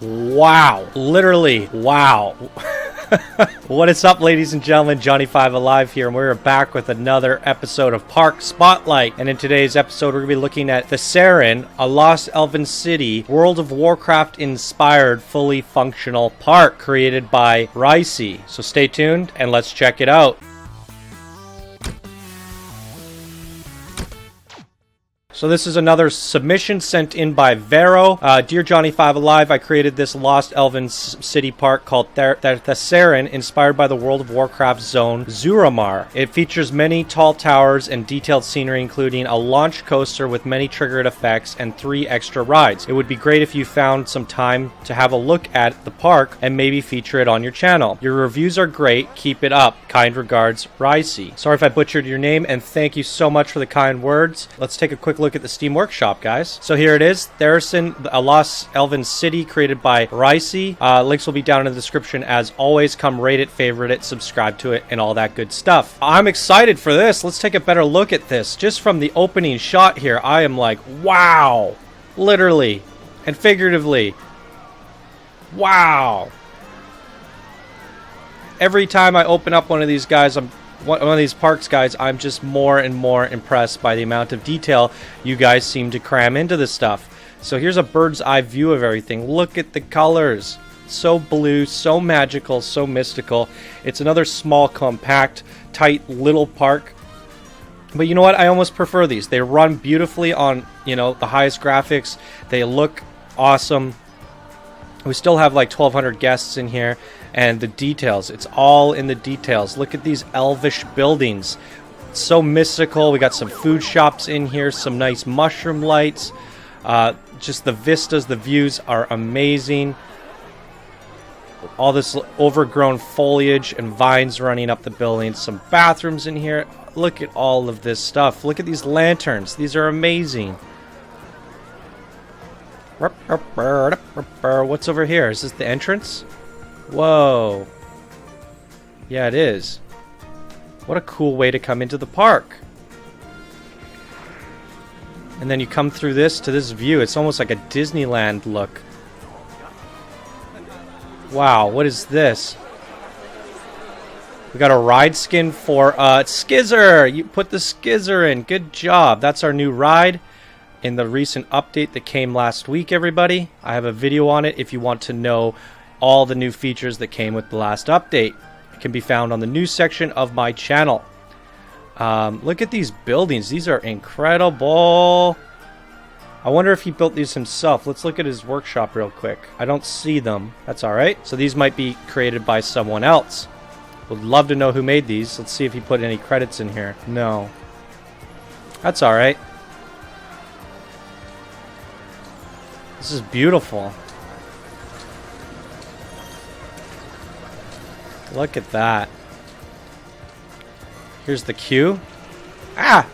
Wow. Literally, wow. What is up, ladies and gentlemen? Johnny5 Alive here, and we're back with another episode of Park Spotlight. And in today's episode, we're going to be looking at Thasserin, a lost elven city, World of Warcraft inspired, fully functional park created by Rycie. So stay tuned and let's check it out. So this is another submission sent in by Vero. Dear Johnny5 Alive, I created this lost elven city park called Thasserin, inspired by the World of Warcraft zone Suramar. It features many tall towers and detailed scenery, including a launch coaster with many triggered effects and 3 extra rides. It would be great if you found some time to have a look at the park and maybe feature it on your channel. Your reviews are great. Keep it up. Kind regards, Rycie. Sorry if I butchered your name, and thank you so much for the kind words. Let's take a quick look at the Steam Workshop, guys. So here it is, Thasserin, a lost elven city created by Rycie. Links will be down in the description as always. Come rate it, favorite it, subscribe to it, and all that good stuff. I'm excited for this. Let's take a better look at this. Just from the opening shot here, I am like, wow. Literally and figuratively. Wow. Every time I open up one of these guys, one of these parks, guys, I'm just more and more impressed by the amount of detail you guys seem to cram into this stuff. So here's a bird's eye view of everything. Look at the colors. So blue, so magical, so mystical. It's another small, compact, tight little park. But you know what? I almost prefer these. They run beautifully on, you know, the highest graphics. They look awesome. We still have like 1,200 guests in here. And the details, it's all in the details. Look at these elvish buildings. It's so mystical. We got some food shops in here, some nice mushroom lights. Just the vistas, the views are amazing. All this overgrown foliage and vines running up the building. Some bathrooms in here. Look at all of this stuff. Look at these lanterns. These are amazing. What's over here? Is this the entrance? Whoa. Yeah, it is. What a cool way to come into the park. And then you come through this to this view. It's almost like a Disneyland look. Wow, what is this? We got a ride skin for Skizzer. You put the Skizzer in. Good job. That's our new ride in the recent update that came last week, everybody. I have a video on it if you want to know all the new features that came with the last update. It can be found on the news section of my channel. Look at these buildings. These are incredible. I wonder if he built these himself. Let's look at his workshop real quick. I don't see them. That's alright. So these might be created by someone else. Would love to know who made these. Let's see if he put any credits in here. No. That's alright. This is beautiful. Look at that. Here's the queue. Ah!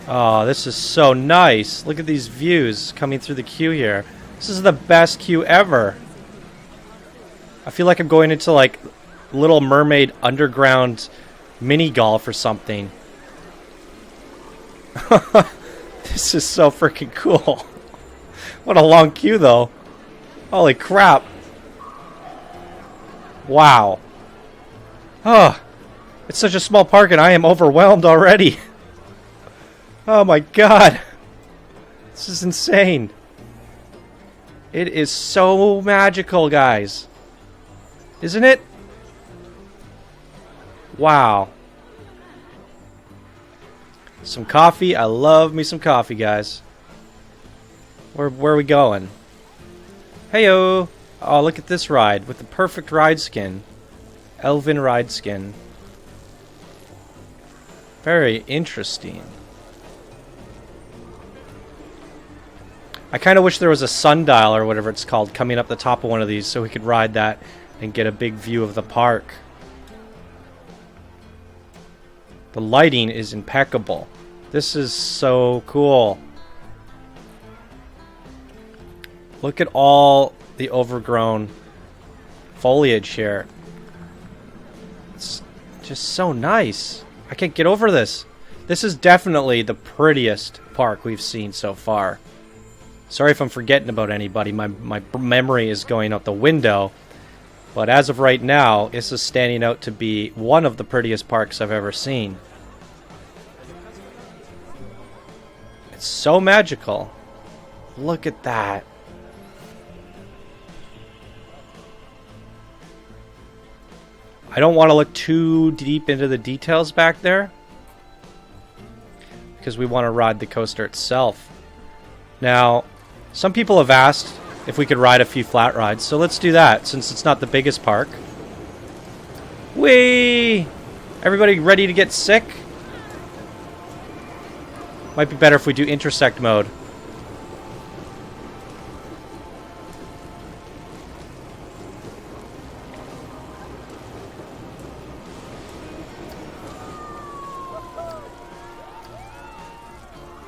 Oh, this is so nice. Look at these views coming through the queue here. This is the best queue ever. I feel like I'm going into like Little Mermaid underground mini golf or something. This is so freaking cool. What a long queue though. Holy crap. Wow. Oh, it's such a small park and I am overwhelmed already. Oh my god. This is insane. It is so magical, guys. Isn't it? Wow. Some coffee. I love me some coffee, guys. Where are we going? Heyo. Oh, look at this ride with the perfect ride skin. Elven ride skin. Very interesting. I kind of wish there was a sundial or whatever it's called coming up the top of one of these so we could ride that and get a big view of the park. The lighting is impeccable. This is so cool. Look at all the overgrown foliage here. It's just so nice. I can't get over this. This is definitely the prettiest park we've seen so far. Sorry if I'm forgetting about anybody. My memory is going out the window. But as of right now, this is standing out to be one of the prettiest parks I've ever seen. It's so magical. Look at that. I don't want to look too deep into the details back there, because we want to ride the coaster itself. Now, some people have asked if we could ride a few flat rides, so let's do that since it's not the biggest park. Whee! Everybody ready to get sick? Might be better if we do intersect mode.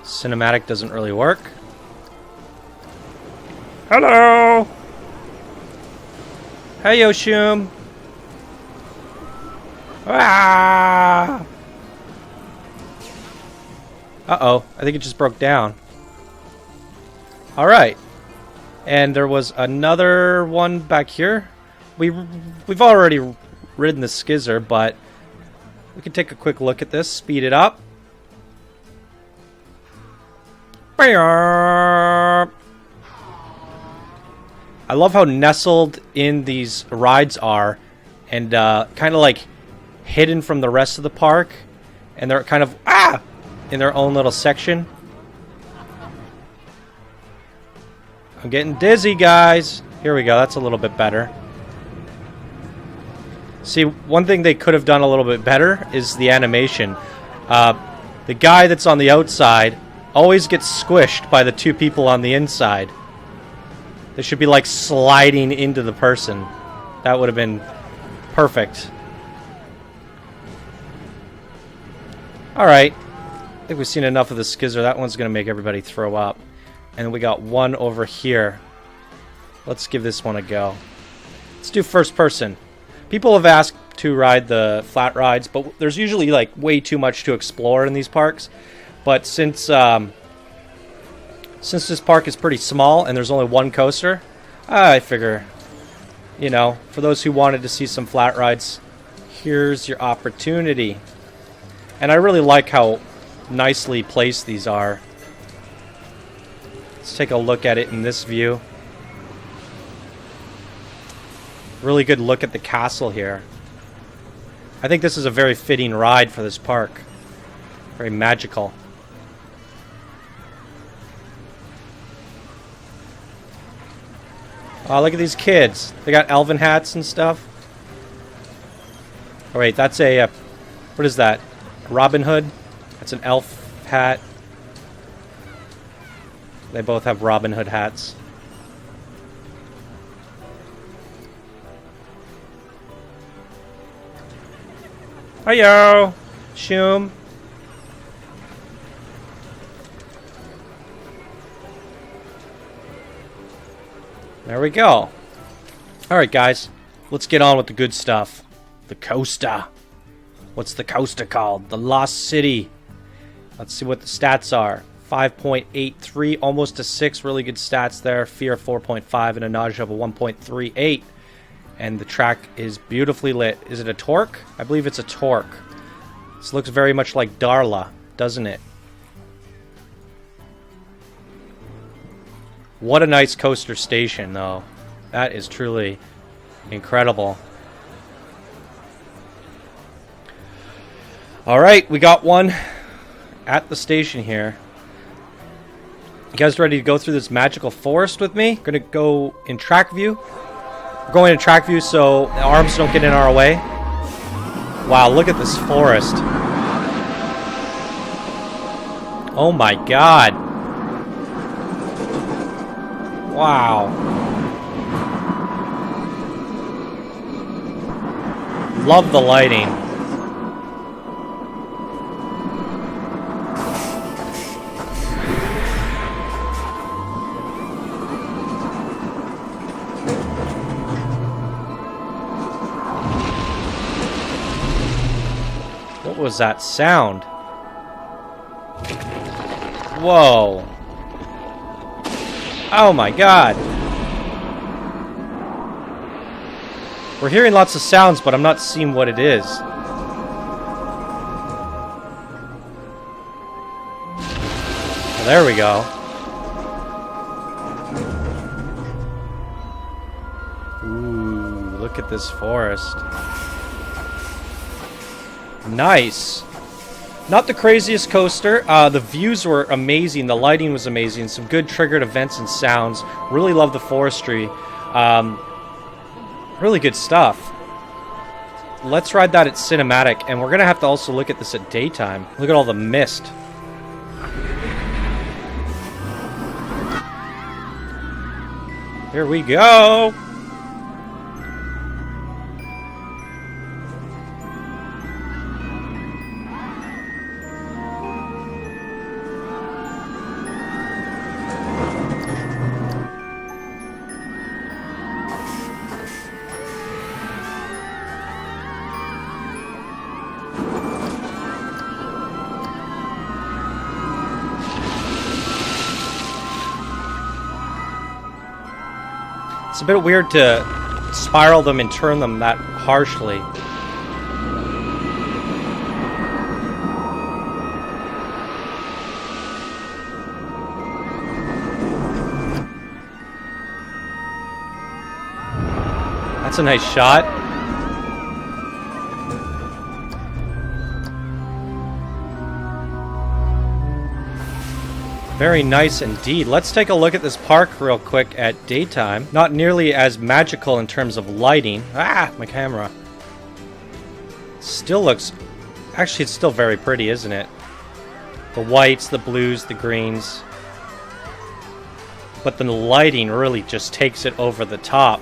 Cinematic doesn't really work. Hello! Hey, Yoshum! Ah! Uh-oh, I think it just broke down. Alright. And there was another one back here. We've already ridden the Skizzer, but we can take a quick look at this, speed it up. I love how nestled in these rides are, and kind of like hidden from the rest of the park, and they're kind of in their own little section. I'm getting dizzy, guys. Here we go. That's a little bit better. See, one thing they could have done a little bit better is the animation. The guy that's on the outside always gets squished by the two people on the inside. They should be like sliding into the person. That would have been perfect. Alright. I think we've seen enough of the Skizzer. That one's going to make everybody throw up. And we got one over here. Let's give this one a go. Let's do first person. People have asked to ride the flat rides, but there's usually like way too much to explore in these parks. But since this park is pretty small and there's only one coaster, I figure, you know, for those who wanted to see some flat rides, here's your opportunity. And I really like how nicely placed these are. Let's take a look at it in this view. Really good look at the castle here. I think this is a very fitting ride for this park. Very magical. Oh, look at these kids. They got Elven hats and stuff. Oh, wait, that's a... what is that? Robin Hood? That's an elf hat. They both have Robin Hood hats. Hiyo! Shoom. There we go. Alright, guys. Let's get on with the good stuff. The coaster. What's the coaster called? The Lost City. Let's see what the stats are. 5.83, almost a 6. Really good stats there. Fear 4.5 and a nausea of a 1.38. And the track is beautifully lit. Is it a Torque? I believe it's a Torque. This looks very much like Darla, doesn't it? What a nice coaster station, though. That is truly incredible. Alright, we got one at the station here. You guys ready to go through this magical forest with me? Gonna go in track view. We're going in track view so the arms don't get in our way. Wow, look at this forest. Oh my god. Wow. Love the lighting. What was that sound? Oh my god. We're hearing lots of sounds, but I'm not seeing what it is. Well, there we go. Ooh, look at this forest. Nice. Not the craziest coaster. The views were amazing. The lighting was amazing. Some good triggered events and sounds. Really love the forestry. Really good stuff. Let's ride that at cinematic, and we're gonna have to also look at this at daytime. Look at all the mist. Here we go. It's a bit weird to spiral them and turn them that harshly. That's a nice shot. Very nice indeed. Let's take a look at this park real quick at daytime. Not nearly as magical in terms of lighting. Ah, my camera. Still looks... Actually, it's still very pretty, isn't it? The whites, the blues, the greens. But the lighting really just takes it over the top.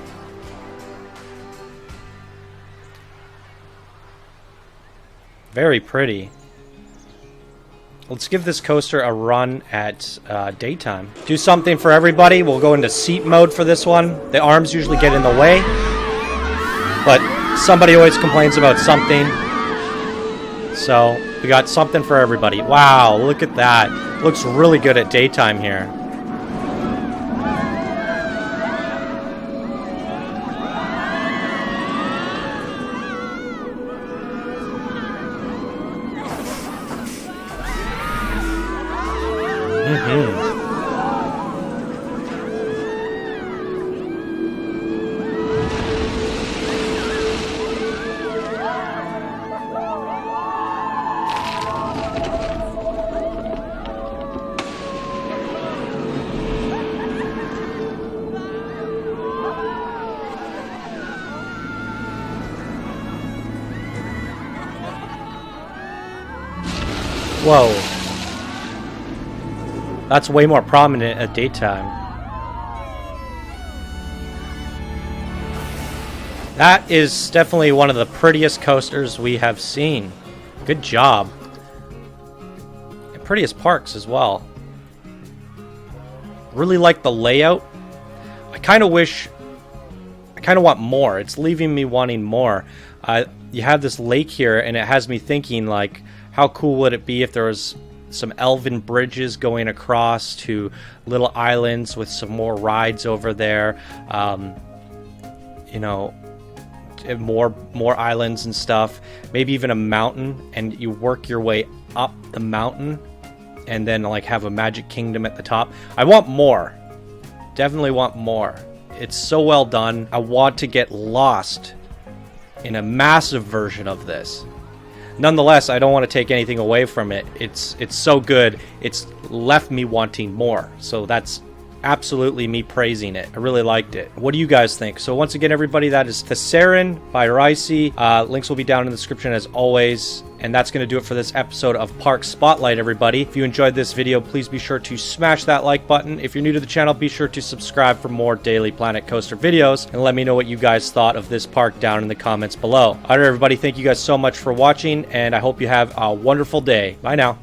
Very pretty. Let's give this coaster a run at daytime. Do something for everybody. We'll go into seat mode for this one. The arms usually get in the way, but somebody always complains about something. So we got something for everybody. Wow, look at that. Looks really good at daytime here. Whoa. That's way more prominent at daytime. That is definitely one of the prettiest coasters we have seen. Good job. And prettiest parks as well. Really like the layout. I kind of want more. It's leaving me wanting more. You have this lake here, and it has me thinking, like, how cool would it be if there was some elven bridges going across to little islands with some more rides over there. You know, more islands and stuff. Maybe even a mountain, and you work your way up the mountain and then like have a magic kingdom at the top. I want more. Definitely want more. It's so well done. I want to get lost in a massive version of this. Nonetheless, I don't want to take anything away from it. It's so good. It's left me wanting more. So that's absolutely me praising it. I really liked it. What do you guys think? So once again, everybody, that is Thasserin by Rycie. Links will be down in the description as always. And that's going to do it for this episode of Park Spotlight, everybody. If you enjoyed this video, please be sure to smash that like button. If you're new to the channel, be sure to subscribe for more daily Planet Coaster videos. And let me know what you guys thought of this park down in the comments below. All right, everybody, thank you guys so much for watching, and I hope you have a wonderful day. Bye now.